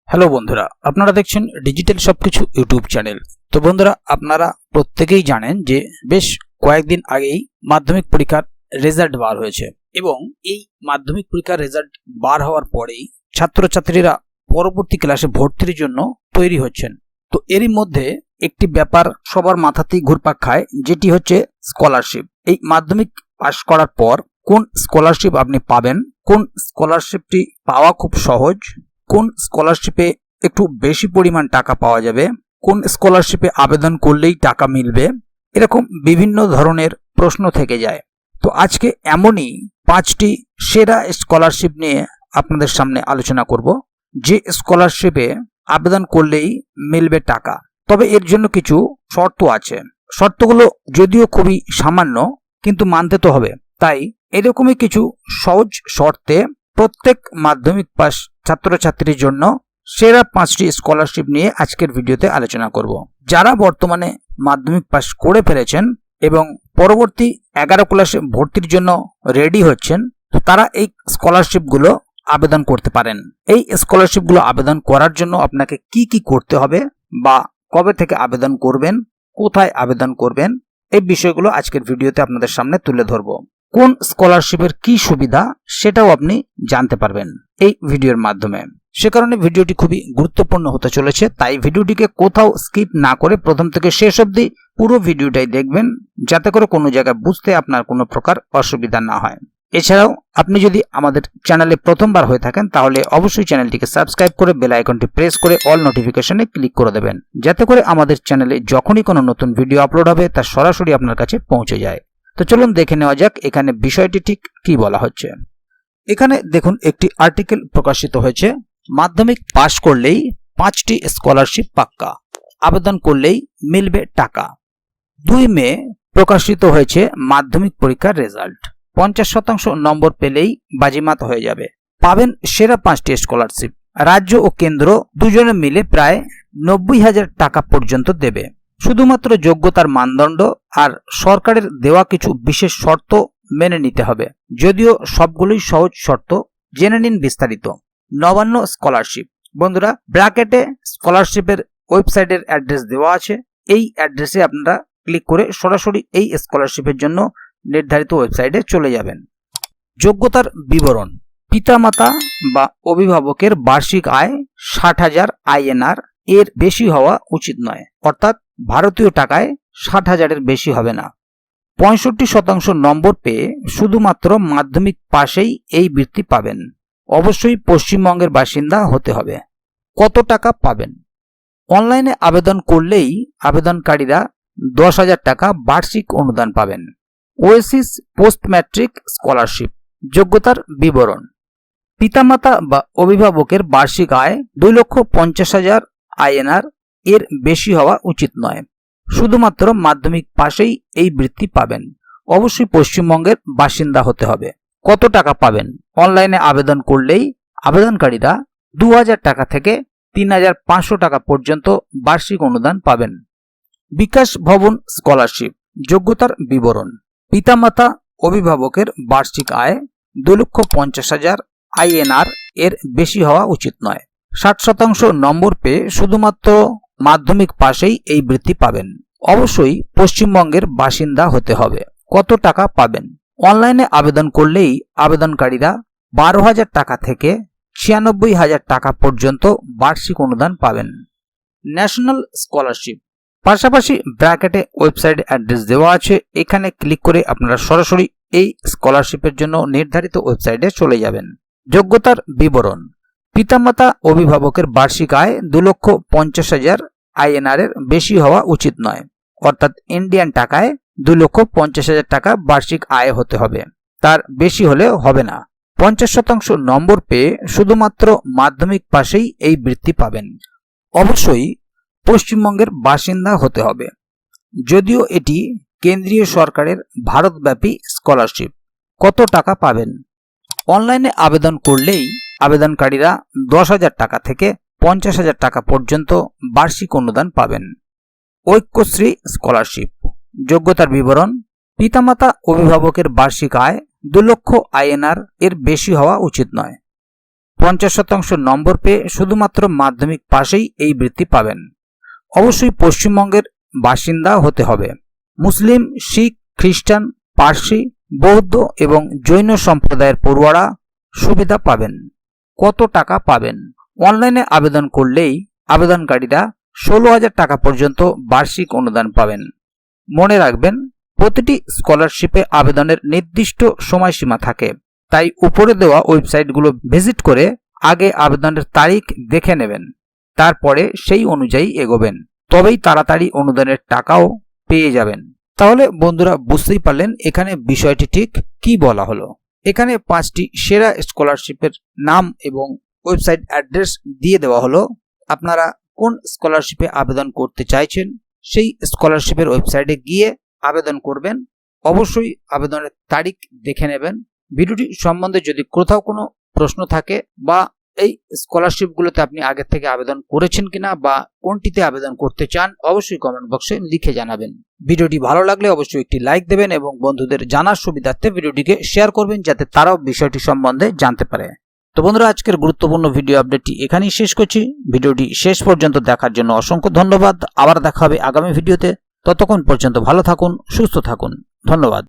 Hello বন্ধুরা, আপনারা দেখছেন ডিজিটাল সবকিছু ইউটিউব চ্যানেল। তো বন্ধুরা, আপনারা প্রত্যেকেই জানেন যে বেশ কয়েকদিন আগেই মাধ্যমিক পরীক্ষার রেজাল্ট বার হয়েছে এবং এই মাধ্যমিক পরীক্ষার রেজাল্ট বার হওয়ার পরেই ছাত্রছাত্রীরা পরবর্তী ক্লাসে ভর্তির জন্য তৈরি হচ্ছেন। তো এরই মধ্যে একটি ব্যাপার সবার মাথাতেই ঘুরপাক খায়, যেটি হচ্ছে স্কলারশিপ। এই মাধ্যমিক পাশ করার পর কোন স্কলারশিপ আপনি পাবেন, কোন স্কলারশিপটি পাওয়া খুব সহজ, কোন স্কলারশিপে একটু বেশি পরিমাণ টাকা পাওয়া যাবে, কোন স্কলারশিপে আবেদন করলেই টাকা মিলবে, এরকম বিভিন্ন ধরনের প্রশ্ন থেকে যায়। তো আজকে এমনই 5টি সেরা স্কলারশিপ নিয়ে আপনাদের সামনে আলোচনা করব, যে স্কলারশিপে আবেদন করলেই মিলবে টাকা। তবে এর জন্য কিছু শর্ত আছে। শর্তগুলো যদিও খুবই সামান্য, কিন্তু মানতে তো হবে। তাই এরকমই কিছু সহজ শর্তে প্রত্যেক মাধ্যমিক পাস ছাত্রছাত্রীর জন্য সেরা 5টি স্কলারশিপ নিয়ে আজকের ভিডিওতে আলোচনা করব। যারা বর্তমানে মাধ্যমিক পাস করে ফেলেছেন এবং পরবর্তী 11 ক্লাসে ভর্তির জন্য রেডি হচ্ছেন, তো তারা এই স্কলারশিপগুলো আবেদন করতে পারেন। এই স্কলারশিপগুলো আবেদন করার জন্য আপনাকে কি কি করতে হবে বা কবে থেকে আবেদন করবেন, কোথায় আবেদন করবেন, এই বিষয়গুলো আজকের ভিডিওতে আপনাদের সামনে তুলে ধরব। কোন স্কলারশিপের কি সুবিধা সেটাও আপনি জানতে পারবেন এই ভিডিওর মাধ্যমে। সে কারণে ভিডিওটি খুবই গুরুত্বপূর্ণ হতে চলেছে। তাই ভিডিওটিকে কোথাও স্কিপ না করে প্রথম থেকে শেষ অবধি পুরো ভিডিওটাই দেখবেন, যাতে করে কোনো জায়গায় বুঝতে আপনার কোনো প্রকার অসুবিধা না হয়। এছাড়াও আপনি যদি আমাদের চ্যানেলে প্রথমবার হয়ে থাকেন, তাহলে অবশ্যই চ্যানেলটিকে সাবস্ক্রাইব করে বেল আইকনটি প্রেস করে অল নোটিফিকেশনে ক্লিক করে দেবেন, যাতে করে আমাদের চ্যানেলে যখনই কোনো নতুন ভিডিও আপলোড হবে তা সরাসরি আপনার কাছে পৌঁছে যায়। তো চলুন দেখে নেওয়া যাক এখানে বিষয়টি ঠিক কি বলা হচ্ছে। এখানে দেখুন, একটি আর্টিকেল প্রকাশিত হয়েছে, মাধ্যমিক পাশ করলেই 5টি স্কলারশিপ পাক্কা, আবেদন করলেই মিলবে টাকা। 2 মে প্রকাশিত হয়েছে মাধ্যমিক পরীক্ষার রেজাল্ট। 50% নম্বর পেলেই বাজিমাত হয়ে যাবে, পাবেন সেরা 5টি স্কলারশিপ। রাজ্য ও কেন্দ্র দুজনে মিলে প্রায় 90,000 টাকা পর্যন্ত দেবে। শুধুমাত্র যোগ্যতার মানদণ্ড আর সরকারের দেওয়া কিছু বিশেষ শর্ত মেনে নিতে হবে, যদিও সবগুলোই সহজ শর্ত। জেনে নিন বিস্তারিত। নবান্ন স্কলারশিপ। বন্ধুরা, ব্র্যাকেটে স্কলারশিপের ওয়েবসাইটের অ্যাড্রেস দেওয়া আছে। এই অ্যাড্রেসে আপনারা ক্লিক করে সরাসরি এই স্কলারশিপের জন্য নির্ধারিত ওয়েবসাইটে চলে যাবেন। যোগ্যতার বিবরণ। পিতামাতা বা অভিভাবকের বার্ষিক আয় 60,000 INR এর বেশি হওয়া উচিত নয়, অর্থাৎ ভারতীয় টাকায় 60,000-এর বেশি হবে না। 65% নম্বর পেয়ে শুধুমাত্র মাধ্যমিক পাশেই এই বৃত্তি পাবেন। অবশ্যই পশ্চিমবঙ্গের বাসিন্দা হতে হবে। কত টাকা পাবেন? অনলাইনে আবেদন করলেই আবেদনকারীরা 10,000 টাকা বার্ষিক অনুদান পাবেন। Oasis post matric scholarship. যোগ্যতার বিবরণ। পিতামাতা বা অভিভাবকের বার্ষিক আয় 2,50,000 INR এর বেশি হওয়া উচিত নয়। শুধুমাত্র মাধ্যমিক পাশেই এই বৃত্তি পাবেন। অবশ্যই পশ্চিমবঙ্গের বাসিন্দা হতে হবে। কত টাকা পাবেন? অনলাইনে আবেদন করলেই আবেদনকারীরা 2,000 টাকা থেকে 3,500 টাকা পর্যন্ত বার্ষিক অনুদান পাবেন। বিকাশ ভবন স্কলারশিপ। যোগ্যতার বিবরণ। পিতামাতা অভিভাবকের বার্ষিক আয় 2,50,000 INR এর বেশি হওয়া উচিত নয়। 60% নম্বর পেয়ে শুধুমাত্র মাধ্যমিক পাশেই এই বৃত্তি পাবেন। অবশ্যই পশ্চিমবঙ্গের বাসিন্দা হতে হবে। কত টাকা পাবেন? অনলাইনে আবেদন করলেই আবেদনকারীরা 12,000 টাকা থেকে 96,000 টাকা পর্যন্ত বার্ষিক অনুদান পাবেন। National scholarship. পাশাপাশি ব্র্যাকেটে ওয়েবসাইট অ্যাড্রেস দেওয়া আছে। এখানে ক্লিক করে আপনারা সরাসরি এই স্কলারশিপের জন্য নির্ধারিত ওয়েবসাইটে চলে যাবেন। যোগ্যতার বিবরণ। পিতামাতা অভিভাবকের বার্ষিক আয় 2,50,000 INR এর বেশি হওয়া উচিত নয়, অর্থাৎ ইন্ডিয়ান টাকায় 2,50,000 টাকা বার্ষিক আয় হতে হবে, তার বেশি হলে হবে না। 50% নম্বর পেয়ে শুধুমাত্র মাধ্যমিক পাশেই এই বৃত্তি পাবেন। অবশ্যই পশ্চিমবঙ্গের বাসিন্দা হতে হবে, যদিও এটি কেন্দ্রীয় সরকারের ভারতব্যাপী স্কলারশিপ। কত টাকা পাবেন? অনলাইনে আবেদন করলেই আবেদনকারীরা 10,000 টাকা থেকে 50,000 টাকা পর্যন্ত বার্ষিক অনুদান পাবেন। ঐক্যশ্রী স্কলারশিপ। যোগ্যতার বিবরণ। পিতামাতা অভিভাবকের বার্ষিক আয় 2 লক্ষ INR এর বেশি হওয়া উচিত নয়। 50% নম্বর পেয়ে শুধুমাত্র মাধ্যমিক পাশেই এই বৃত্তি পাবেন। অবশ্যই পশ্চিমবঙ্গের বাসিন্দা হতে হবে। মুসলিম, শিখ, খ্রিস্টান, পার্সি, বৌদ্ধ এবং জৈন সম্প্রদায়ের পড়ুয়ারা সুবিধা পাবেন। কত টাকা পাবেন? অনলাইনে আবেদন করলেই আবেদনকারীরা 16,000 টাকা পর্যন্ত বার্ষিক অনুদান পাবেন। মনে রাখবেন, প্রতিটি স্কলারশিপে আবেদনের নির্দিষ্ট সময়সীমা থাকে, তাই উপরে দেওয়া ওয়েবসাইটগুলো ভিজিট করে আগে আবেদনের তারিখ দেখে নেবেন, তারপরে সেই অনুযায়ী এগোবেন, তবেই তাড়াতাড়ি অনুদানের টাকাও পেয়ে যাবেন। তাহলে বন্ধুরা, বুঝতেই পারলেন এখানে বিষয়টি ঠিক কি বলা হলো। এখানে 5টি সেরা স্কলারশিপের নাম এবং ওয়েবসাইট অ্যাড্রেস দিয়ে দেওয়া হলো। আপনারা কোন স্কলারশিপে আবেদন করতে চাইছেন সেই স্কলারশিপের ওয়েবসাইটে গিয়ে আবেদন করবেন। অবশ্যই আবেদনের তারিখ দেখে নেবেন। ভিডিওটি সম্বন্ধে যদি কোথাও কোনো প্রশ্ন থাকে বা এই স্কলারশিপগুলোতে আপনি আগে থেকে আবেদন করেছেন কিনা বা কোনটিতে আবেদন করতে চান, অবশ্যই কমেন্ট বক্সে লিখে জানাবেন। ভিডিওটি ভালো লাগলে অবশ্যই একটি লাইক দেবেন এবং বন্ধুদের জানার সুবিধার্থে ভিডিওটিকে শেয়ার করবেন, যাতে তারাও বিষয়টি সম্বন্ধে জানতে পারে। তো বন্ধুরা, আজকের গুরুত্বপূর্ণ ভিডিও আপডেটটি এখানেই শেষ করছি। ভিডিওটি শেষ পর্যন্ত দেখার জন্য অসংখ্য ধন্যবাদ। আবার দেখা হবে আগামী ভিডিওতে। ততক্ষণ পর্যন্ত ভালো থাকুন, সুস্থ থাকুন। ধন্যবাদ।